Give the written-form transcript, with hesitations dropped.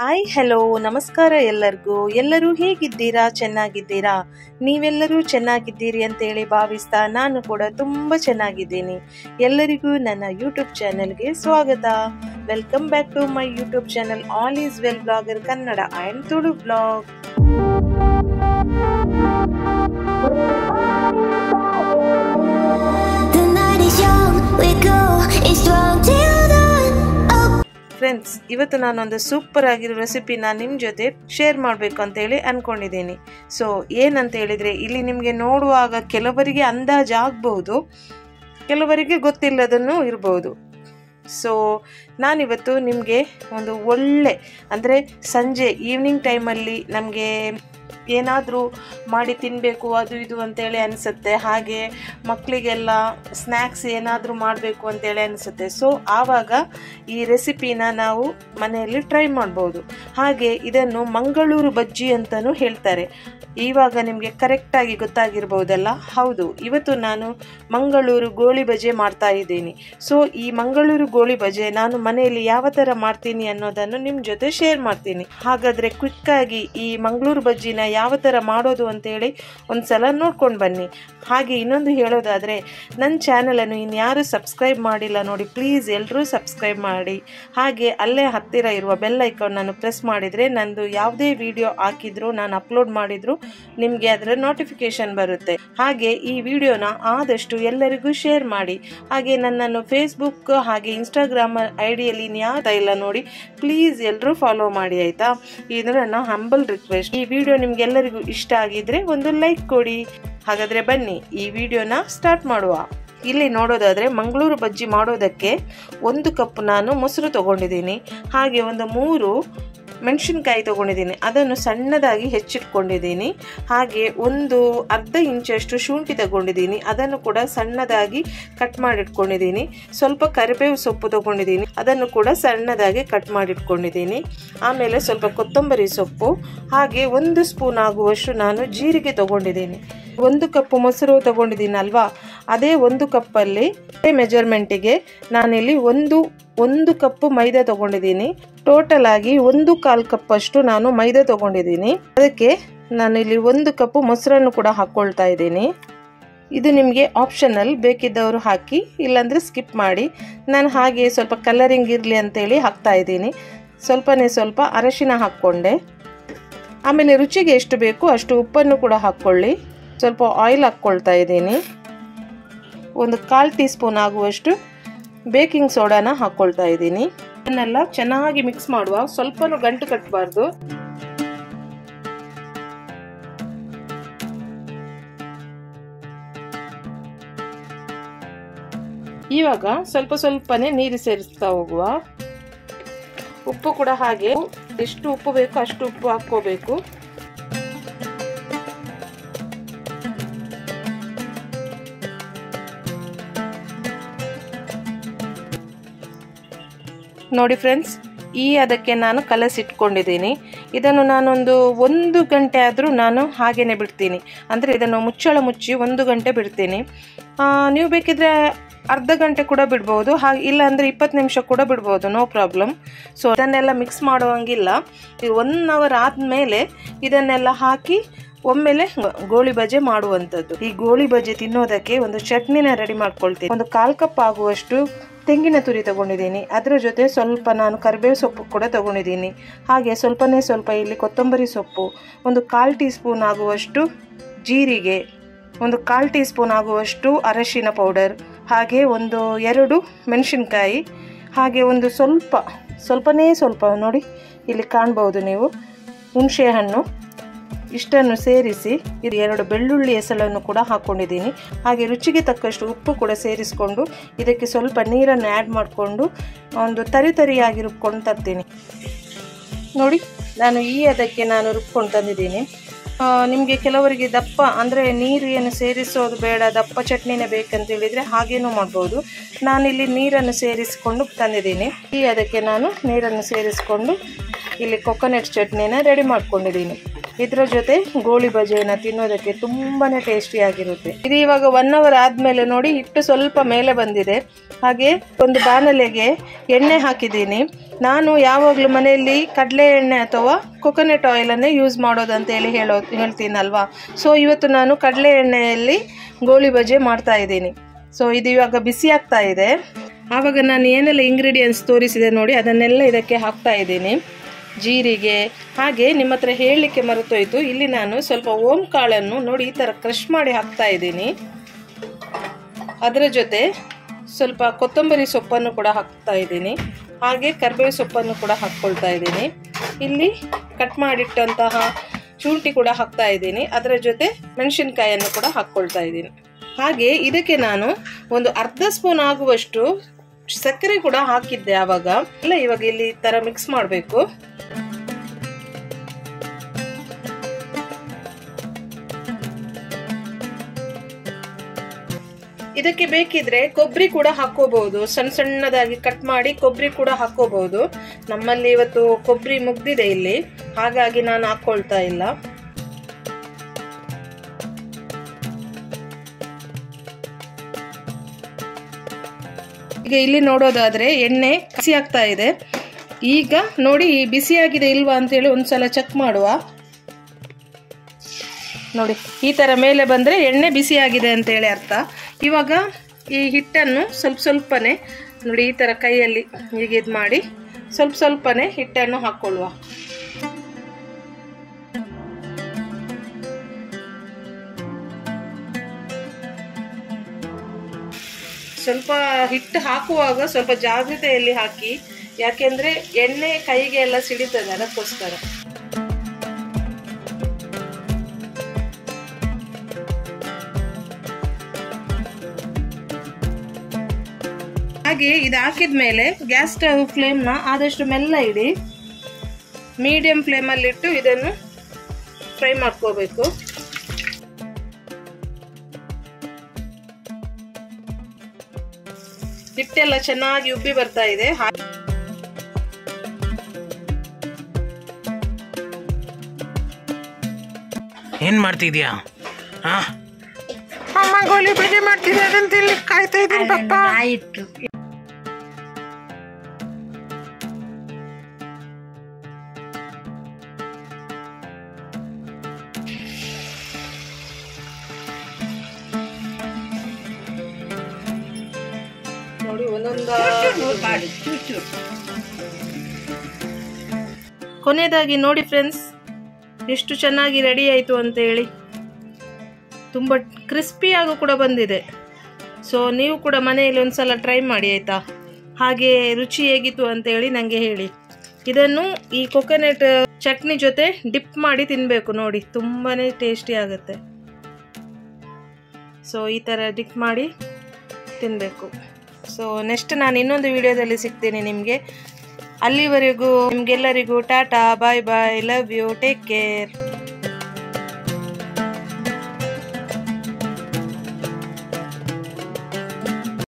Hi hello ನಮಸ್ಕಾರ ಎಲ್ಲರೂ ಹೇಗಿದ್ದೀರಾ? ಚೆನ್ನಾಗಿದ್ದೀರಾ? ನೀವೆಲ್ಲರೂ ಚೆನ್ನಾಗಿದ್ದೀರಿ ಅಂತೇಳಿ ಭಾವಿಸ್ತಾ ನಾನು ಕೂಡ ತುಂಬ ಚೆನ್ನಾಗಿದ್ದೀನಿ. ಎಲ್ಲರಿಗೂ ನನ್ನ ಯೂಟ್ಯೂಬ್ ಚಾನೆಲ್ಗೆ ಸ್ವಾಗತ. Welcome back to my YouTube channel all is well blogger Kannada and Tulu blog. Friends, ಇವತ್ತು ನಾನೊಂದು ಸೂಪರ್ ಆಗಿರೋ ರೆಸಿಪಿನ ನಿಮ್ಮ ಜೊತೆ ಶೇರ್ ಮಾಡಬೇಕು ಅಂತೇಳಿ ಅಂದ್ಕೊಂಡಿದ್ದೀನಿ. ಸೊ ಏನಂತ ಹೇಳಿದರೆ, ಇಲ್ಲಿ ನಿಮಗೆ ನೋಡುವಾಗ ಕೆಲವರಿಗೆ ಅಂದಾಜು ಆಗ್ಬೋದು, ಕೆಲವರಿಗೆ ಗೊತ್ತಿಲ್ಲದನ್ನು ಇರ್ಬೋದು. ಸೊ ನಾನಿವತ್ತು ನಿಮಗೆ ಒಂದು ಒಳ್ಳೆ ಅಂದರೆ ಸಂಜೆ ಈವ್ನಿಂಗ್ ಟೈಮಲ್ಲಿ ನಮಗೆ ಏನಾದರೂ ಮಾಡಿ ತಿನ್ನಬೇಕು ಅದು ಇದು ಅಂತೇಳಿ ಅನಿಸುತ್ತೆ. ಹಾಗೆ ಮಕ್ಕಳಿಗೆಲ್ಲ ಸ್ನ್ಯಾಕ್ಸ್ ಏನಾದರೂ ಮಾಡಬೇಕು ಅಂತೇಳಿ ಅನಿಸುತ್ತೆ. ಸೊ ಆವಾಗ ಈ ರೆಸಿಪಿನ ನಾವು ಮನೆಯಲ್ಲಿ ಟ್ರೈ ಮಾಡ್ಬೋದು. ಹಾಗೆ ಇದನ್ನು ಮಂಗಳೂರು ಬಜ್ಜಿ ಅಂತಲೂ ಹೇಳ್ತಾರೆ. ಇವಾಗ ನಿಮಗೆ ಕರೆಕ್ಟಾಗಿ ಗೊತ್ತಾಗಿರ್ಬೋದಲ್ಲ. ಹೌದು, ಇವತ್ತು ನಾನು ಮಂಗಳೂರು ಗೋಳಿ ಬಜೆ ಮಾಡ್ತಾ ಇದ್ದೀನಿ. ಸೊ ಈ ಮಂಗಳೂರು ಗೋಳಿ ಬಜೆ ನಾನು ಮನೆಯಲ್ಲಿ ಯಾವ ಥರ ಮಾಡ್ತೀನಿ ಅನ್ನೋದನ್ನು ನಿಮ್ಮ ಜೊತೆ ಶೇರ್ ಮಾಡ್ತೀನಿ. ಹಾಗಾದರೆ ಕ್ವಿಕ್ಕಾಗಿ ಈ ಮಂಗಳೂರು ಬಜ್ಜಿನ ಯಾವ ಥರ ಮಾಡೋದು ಅಂತೇಳಿ ಒಂದು ಸಲ ನೋಡ್ಕೊಂಡು ಬನ್ನಿ. ಹಾಗೆ ಇನ್ನೊಂದು ಹೇಳೋದಾದರೆ, ನನ್ನ ಚಾನಲನ್ನು ಇನ್ಯಾರು ಸಬ್ಸ್ಕ್ರೈಬ್ ಮಾಡಿಲ್ಲ ನೋಡಿ, ಪ್ಲೀಸ್ ಎಲ್ಲರೂ ಸಬ್ಸ್ಕ್ರೈಬ್ ಮಾಡಿ. ಹಾಗೆ ಅಲ್ಲೇ ಹತ್ತಿರ ಇರುವ ಬೆಲ್ ಐಕಾನನ್ನು ಪ್ರೆಸ್ ಮಾಡಿದರೆ ನಂದು ಯಾವುದೇ ವಿಡಿಯೋ ಹಾಕಿದ್ರು, ನಾನು ಅಪ್ಲೋಡ್ ಮಾಡಿದ್ರು ನಿಮಗೆ ಅದರ ನೋಟಿಫಿಕೇಶನ್ ಬರುತ್ತೆ. ಹಾಗೆ ಈ ವಿಡಿಯೋನ ಆದಷ್ಟು ಎಲ್ಲರಿಗೂ ಶೇರ್ ಮಾಡಿ. ಹಾಗೆ ನನ್ನನ್ನು ಫೇಸ್ಬುಕ್ ಹಾಗೆ ಇನ್ಸ್ಟಾಗ್ರಾಮ್ ಐಡಿಯಲ್ಲಿ ಇನ್ಯಾವುದೂ ಇಲ್ಲ ನೋಡಿ, ಪ್ಲೀಸ್ ಎಲ್ಲರೂ ಫಾಲೋ ಮಾಡಿ ಆಯಿತಾ. ಇದು ನನ್ನ ಹಂಬಲ್ ರಿಕ್ವೆಸ್ಟ್. ಈ ವಿಡಿಯೋ ನಿಮ್ಗೆಲ್ಲರಿಗೂ ಇಷ್ಟ ಆಗಿದ್ರೆ ಒಂದು ಲೈಕ್ ಕೊಡಿ. ಹಾಗಾದರೆ ಬನ್ನಿ ಈ ವಿಡಿಯೋನ ಸ್ಟಾರ್ಟ್ ಮಾಡುವ. ಇಲ್ಲಿ ನೋಡೋದಾದರೆ, ಮಂಗಳೂರು ಬಜ್ಜಿ ಮಾಡೋದಕ್ಕೆ 1 ಕಪ್ ನಾನು ಮೊಸರು ತೊಗೊಂಡಿದ್ದೀನಿ. ಹಾಗೆ ಒಂದು 3 ಮೆಣಸಿನ್ಕಾಯಿ ತೊಗೊಂಡಿದ್ದೀನಿ, ಅದನ್ನು ಸಣ್ಣದಾಗಿ ಹೆಚ್ಚಿಟ್ಕೊಂಡಿದ್ದೀನಿ. ಹಾಗೆ ಒಂದು ಅರ್ಧ ಇಂಚಷ್ಟು ಶುಂಠಿ ತಗೊಂಡಿದ್ದೀನಿ, ಅದನ್ನು ಕೂಡ ಸಣ್ಣದಾಗಿ ಕಟ್ ಮಾಡಿಟ್ಕೊಂಡಿದ್ದೀನಿ. ಸ್ವಲ್ಪ ಕರಿಬೇವು ಸೊಪ್ಪು ತೊಗೊಂಡಿದ್ದೀನಿ, ಅದನ್ನು ಕೂಡ ಸಣ್ಣದಾಗಿ ಕಟ್ ಮಾಡಿಟ್ಕೊಂಡಿದ್ದೀನಿ. ಆಮೇಲೆ ಸ್ವಲ್ಪ ಕೊತ್ತಂಬರಿ ಸೊಪ್ಪು, ಹಾಗೆ 1 ಸ್ಪೂನ್ ಆಗುವಷ್ಟು ನಾನು ಜೀರಿಗೆ ತೊಗೊಂಡಿದ್ದೀನಿ. 1 ಕಪ್ ಮೊಸರು ತೊಗೊಂಡಿದ್ದೀನಲ್ವಾ, ಅದೇ 1 ಕಪ್ಪಲ್ಲಿ ಮೆಜರ್ಮೆಂಟಿಗೆ ನಾನಿಲ್ಲಿ ಒಂದು ಕಪ್ ಮೈದಾ ತೊಗೊಂಡಿದ್ದೀನಿ. ಟೋಟಲ್ ಆಗಿ 1/4 ಕಪ್ ಅಷ್ಟು ನಾನು ಮೈದಾ ತೊಗೊಂಡಿದ್ದೀನಿ. ಅದಕ್ಕೆ ನಾನಿಲ್ಲಿ 1 ಕಪ್ ಮೊಸರನ್ನು ಕೂಡ ಹಾಕ್ಕೊಳ್ತಾ ಇದ್ದೀನಿ. ಇದು ನಿಮಗೆ ಆಪ್ಷನಲ್, ಬೇಕಿದ್ದವರು ಹಾಕಿ, ಇಲ್ಲಾಂದರೆ ಸ್ಕಿಪ್ ಮಾಡಿ. ನಾನು ಹಾಗೆ ಸ್ವಲ್ಪ ಕಲರಿಂಗ್ ಇರಲಿ ಅಂತೇಳಿ ಹಾಕ್ತಾ ಇದ್ದೀನಿ. ಸ್ವಲ್ಪ ಅರಶಿನ ಹಾಕ್ಕೊಂಡೆ. ಆಮೇಲೆ ರುಚಿಗೆ ಎಷ್ಟು ಬೇಕು ಅಷ್ಟು ಉಪ್ಪನ್ನು ಕೂಡ ಹಾಕ್ಕೊಳ್ಳಿ. ಸ್ವಲ್ಪ ಆಯಿಲ್ ಹಾಕ್ಕೊಳ್ತಾ ಇದ್ದೀನಿ. ಒಂದು 1/4 ಟೀ ಸ್ಪೂನ್ ಆಗುವಷ್ಟು ಬೇಕಿಂಗ್ ಸೋಡಾನ ಹಾಕ್ಕೊಳ್ತಾ ಇದ್ದೀನಿ. ಇದನ್ನೆಲ್ಲ ಚೆನ್ನಾಗಿ ಮಿಕ್ಸ್ ಮಾಡುವ, ಸ್ವಲ್ಪನೂ ಗಂಟು ಕಟ್ಟಬಾರ್ದು. ಇವಾಗ ಸ್ವಲ್ಪನೇ ನೀರು ಸೇರಿಸ್ತಾ ಹೋಗುವ. ಉಪ್ಪು ಕೂಡ ಹಾಗೆ, ಎಷ್ಟು ಉಪ್ಪು ಬೇಕು ಅಷ್ಟು ಉಪ್ಪು ಹಾಕ್ಕೋಬೇಕು. ನೋಡಿ ಫ್ರೆಂಡ್ಸ್, ಅದಕ್ಕೆ ನಾನು ಕಲಸಿಟ್ಕೊಂಡಿದ್ದೀನಿ. ಇದನ್ನು ನಾನೊಂದು 1 ಗಂಟೆ ಆದರೂ ನಾನು ಹಾಗೇನೆ ಬಿಡ್ತೀನಿ. ಅಂದರೆ ಇದನ್ನು ಮುಚ್ಚಳ ಮುಚ್ಚಿ 1 ಗಂಟೆ ಬಿಡ್ತೀನಿ. ನೀವು ಬೇಕಿದ್ರೆ ಅರ್ಧ ಗಂಟೆ ಕೂಡ ಬಿಡ್ಬೋದು, ಹಾಗೆ ಇಲ್ಲ ಅಂದರೆ 20 ನಿಮಿಷ ಕೂಡ ಬಿಡ್ಬೋದು, ನೋ ಪ್ರಾಬ್ಲಮ್. ಸೊ ಇದನ್ನೆಲ್ಲ ಮಿಕ್ಸ್ ಮಾಡುವಂಗಿಲ್ಲ. 1 ಅವರ್ ಆದಮೇಲೆ ಇದನ್ನೆಲ್ಲ ಹಾಕಿ ಒಮ್ಮೆಲೆ ಗೋಳಿ ಬಜೆ ಮಾಡುವಂಥದ್ದು. ಈ ಗೋಳಿ ಬಜೆ ತಿನ್ನೋದಕ್ಕೆ ಒಂದು ಚಟ್ನಿನ ರೆಡಿ ಮಾಡ್ಕೊಳ್ತೀನಿ. ಒಂದು 1/4 ಕಪ್ ಆಗುವಷ್ಟು ತೆಂಗಿನ ತುರಿ ತಗೊಂಡಿದ್ದೀನಿ. ಅದರ ಜೊತೆ ಸ್ವಲ್ಪ ನಾನು ಕರಿಬೇವು ಸೊಪ್ಪು ಕೂಡ ತಗೊಂಡಿದ್ದೀನಿ. ಹಾಗೆ ಸ್ವಲ್ಪ ಇಲ್ಲಿ ಕೊತ್ತಂಬರಿ ಸೊಪ್ಪು, ಒಂದು 1/4 ಟೀ ಸ್ಪೂನ್ ಆಗುವಷ್ಟು ಜೀರಿಗೆ, ಒಂದು 1/4 ಟೀ ಸ್ಪೂನ್ ಆಗುವಷ್ಟು ಅರಶಿನ ಪೌಡರ್, ಹಾಗೆ ಒಂದು 2 ಮೆಣಸಿನ್ಕಾಯಿ, ಹಾಗೆ ಒಂದು ಸ್ವಲ್ಪನೇ ನೋಡಿ ಇಲ್ಲಿ ಕಾಣ್ಬೋದು ನೀವು, ಹುಣಸೆ ಹಣ್ಣು, ಇಷ್ಟನ್ನು ಸೇರಿಸಿ ಇದು 2 ಬೆಳ್ಳುಳ್ಳಿ ಎಸಳನ್ನು ಕೂಡ ಹಾಕ್ಕೊಂಡಿದ್ದೀನಿ. ಹಾಗೆ ರುಚಿಗೆ ತಕ್ಕಷ್ಟು ಉಪ್ಪು ಕೂಡ ಸೇರಿಸ್ಕೊಂಡು ಇದಕ್ಕೆ ಸ್ವಲ್ಪ ನೀರನ್ನು ಆ್ಯಡ್ ಮಾಡಿಕೊಂಡು ಒಂದು ತರಿಯಾಗಿ ರುಬ್ಕೊಂಡು ತರ್ತೀನಿ. ನೋಡಿ, ನಾನು ಅದಕ್ಕೆ ರುಬ್ಕೊಂಡು ತಂದಿದ್ದೀನಿ. ನಿಮಗೆ ಕೆಲವರಿಗೆ ದಪ್ಪ ಅಂದರೆ ನೀರು ಏನು ಸೇರಿಸೋದು ಬೇಡ, ದಪ್ಪ ಚಟ್ನಿನೇ ಬೇಕಂತ ಹೇಳಿದರೆ ಹಾಗೇನೂ ಮಾಡ್ಬೋದು. ನಾನಿಲ್ಲಿ ನೀರನ್ನು ಸೇರಿಸಿಕೊಂಡು ತಂದಿದ್ದೀನಿ. ಅದಕ್ಕೆ ನಾನು ನೀರನ್ನು ಸೇರಿಸ್ಕೊಂಡು ಇಲ್ಲಿ ಕೊಕೊನಟ್ ಚಟ್ನಿನ ರೆಡಿ ಮಾಡ್ಕೊಂಡಿದ್ದೀನಿ. ಇದರ ಜೊತೆ ಗೋಳಿ ಬಜೆಯನ್ನು ತಿನ್ನೋದಕ್ಕೆ ತುಂಬಾ ಟೇಸ್ಟಿಯಾಗಿರುತ್ತೆ. ಇದು ಇವಾಗ 1 ಅವರ್ ಆದಮೇಲೆ ನೋಡಿ ಹಿಟ್ಟು ಸ್ವಲ್ಪ ಮೇಲೆ ಬಂದಿದೆ. ಹಾಗೆ ಒಂದು ಬಾಣಲೆಗೆ ಎಣ್ಣೆ ಹಾಕಿದ್ದೀನಿ. ನಾನು ಯಾವಾಗಲೂ ಮನೆಯಲ್ಲಿ ಕಡಲೆ ಎಣ್ಣೆ ಅಥವಾ ಕೊಕೊನಟ್ ಆಯಿಲನ್ನೇ ಯೂಸ್ ಮಾಡೋದಂತೇಳಿ ಹೇಳ್ತೀನಲ್ವಾ. ಸೊ ಇವತ್ತು ನಾನು ಕಡಲೆ ಎಣ್ಣೆಯಲ್ಲಿ ಗೋಳಿ ಬಜೆ ಮಾಡ್ತಾ ಇದ್ದೀನಿ. ಸೊ ಇದು ಇವಾಗ ಬಿಸಿ ಆಗ್ತಾ ಇದೆ. ಆವಾಗ ನಾನು ಏನೆಲ್ಲ ಇಂಗ್ರೀಡಿಯೆಂಟ್ಸ್ ತೋರಿಸಿದೆ ನೋಡಿ, ಅದನ್ನೆಲ್ಲ ಇದಕ್ಕೆ ಹಾಕ್ತಾ ಇದ್ದೀನಿ. ಜೀರಿಗೆ, ಹಾಗೆ ನಿಮ್ಮ ಹತ್ರ ಹೇಳಲಿಕ್ಕೆ ಮರೆತೋಯ್ತು, ಇಲ್ಲಿ ನಾನು ಸ್ವಲ್ಪ ಓಂ ಕಾಳನ್ನು ನೋಡಿ ಈ ಥರ ಕ್ರಷ್ ಮಾಡಿ ಹಾಕ್ತಾ ಇದ್ದೀನಿ. ಅದರ ಜೊತೆ ಸ್ವಲ್ಪ ಕೊತ್ತಂಬರಿ ಸೊಪ್ಪನ್ನು ಕೂಡ ಹಾಕ್ತಾ ಇದ್ದೀನಿ, ಹಾಗೆ ಕರಿಬೇವು ಸೊಪ್ಪನ್ನು ಕೂಡ ಹಾಕ್ಕೊಳ್ತಾ ಇದ್ದೀನಿ. ಇಲ್ಲಿ ಕಟ್ ಮಾಡಿಟ್ಟಂತಹ ಶುಂಠಿ ಕೂಡ ಹಾಕ್ತಾ ಇದ್ದೀನಿ. ಅದರ ಜೊತೆ ಮೆಣಸಿನಕಾಯಿಯನ್ನು ಕೂಡ ಹಾಕ್ಕೊಳ್ತಾ ಇದ್ದೀನಿ. ಹಾಗೆ ಇದಕ್ಕೆ ನಾನು ಒಂದು ಅರ್ಧ ಸ್ಪೂನ್ ಆಗುವಷ್ಟು ಸಕ್ಕರೆ ಕೂಡ ಹಾಕಿದ್ದೆ ಆವಾಗ. ಇವಾಗ ಇಲ್ಲಿ ಈ ಥರ ಮಿಕ್ಸ್ ಮಾಡಬೇಕು. ಇದಕ್ಕೆ ಬೇಕಿದ್ರೆ ಕೊಬ್ಬರಿ ಕೂಡ ಹಾಕೋಬಹುದು, ಸಣ್ಣ ಸಣ್ಣದಾಗಿ ಕಟ್ ಮಾಡಿ ಕೊಬ್ಬರಿ ಕೂಡ ಹಾಕೋಬಹುದು. ನಮ್ಮಲ್ಲಿ ಇವತ್ತು ಕೊಬ್ಬರಿ ಮುಗ್ದಿದೆ ಇಲ್ಲಿ, ಹಾಗಾಗಿ ನಾನು ಹಾಕೊಳ್ತಾ ಇಲ್ಲ. ಈಗ ಇಲ್ಲಿ ನೋಡೋದಾದ್ರೆ ಎಣ್ಣೆ ಬಿಸಿ ಆಗ್ತಾ ಇದೆ. ಈಗ ನೋಡಿ ಬಿಸಿಯಾಗಿದೆ ಇಲ್ವಾ ಅಂತೇಳಿ ಒಂದ್ಸಲ ಚೆಕ್ ಮಾಡುವ. ನೋಡಿ ಈ ತರ ಮೇಲೆ ಬಂದ್ರೆ ಎಣ್ಣೆ ಬಿಸಿಯಾಗಿದೆ ಅಂತೇಳಿ ಅರ್ಥ. ಇವಾಗ ಈ ಹಿಟ್ಟನ್ನು ಸ್ವಲ್ಪನೇ ನೋಡಿ ಈ ತರ ಕೈಯಲ್ಲಿ ಹೀಗೆ ಇದು ಮಾಡಿ ಸ್ವಲ್ಪನೇ ಹಿಟ್ಟನ್ನು ಹಾಕೊಳ್ಳುವ. ಸ್ವಲ್ಪ ಹಿಟ್ಟು ಹಾಕುವಾಗ ಸ್ವಲ್ಪ ಜಾಗ್ರತೆಯಲ್ಲಿ ಹಾಕಿ, ಯಾಕೆಂದ್ರೆ ಎಣ್ಣೆ ಕೈಗೆ ಎಲ್ಲ ಸಿಡಿತದೆ, ಅದಕ್ಕೋಸ್ಕರ. ಹಾಗೆ ಇದು ಹಾಕಿದ್ಮೇಲೆ ಗ್ಯಾಸ್ ಸ್ಟವ್ ಫ್ಲೇಮ್ನ ಆದಷ್ಟು ಮೆಲ್ಲ ಇಡಿ. ಮೀಡಿಯಂ ಫ್ಲೇಮಲ್ಲಿಟ್ಟು ಇದನ್ನು ಫ್ರೈ ಮಾಡ್ಕೋಬೇಕು. ಹಿಟ್ಟೆಲ್ಲ ಚೆನ್ನಾಗಿ ಉಬ್ಬಿ ಬರ್ತಾ ಇದೆ. ಏನ್ ಮಾಡ್ತಿದ್ಯಾ? ಅಮ್ಮ ಗೋಳಿ ಬಜೆ ಮಾಡ್ತಿದ್ದೆ, ಅದನ್ನ ಇಲ್ಲಿ ಕಾಯ್ತಾ ಇದ್ದೀನಿ ಪಪ್ಪ. ಆಯ್ತು. ನೋಡಿ ಕೊನೆಯದಾಗಿ ನೋಡಿ ಫ್ರೆಂಡ್ಸ್, ಎಷ್ಟು ಚೆನ್ನಾಗಿ ರೆಡಿ ಆಯಿತು ಅಂತ ಹೇಳಿ. ತುಂಬ ಕ್ರಿಸ್ಪಿಯಾಗೂ ಕೂಡ ಬಂದಿದೆ. ಸೊ ನೀವು ಕೂಡ ಮನೆಯಲ್ಲಿ ಒಂದ್ಸಲ ಟ್ರೈ ಮಾಡಿ ಆಯಿತಾ. ಹಾಗೆ ರುಚಿ ಹೇಗಿತ್ತು ಅಂತೇಳಿ ನನಗೆ ಹೇಳಿ. ಇದನ್ನು ಈ ಕೊಕೊನಟ್ ಚಟ್ನಿ ಜೊತೆ ಡಿಪ್ ಮಾಡಿ ತಿನ್ನಬೇಕು ನೋಡಿ, ತುಂಬಾ ಟೇಸ್ಟಿ ಆಗುತ್ತೆ. ಸೊ ಈ ಥರ ಡಿಪ್ ಮಾಡಿ ತಿನ್ನಬೇಕು. ಸೊ ನೆಕ್ಸ್ಟ್ ನಾನು ಇನ್ನೊಂದು ವಿಡಿಯೋದಲ್ಲಿ ಸಿಗ್ತೀನಿ ನಿಮಗೆ. ಅಲ್ಲಿವರೆಗೂ ನಿಮಗೆಲ್ಲರಿಗೂ ಟಾಟಾ, ಬಾಯ್ ಬಾಯ್, ಲವ್ ಯು, ಟೇಕ್ ಕೇರ್.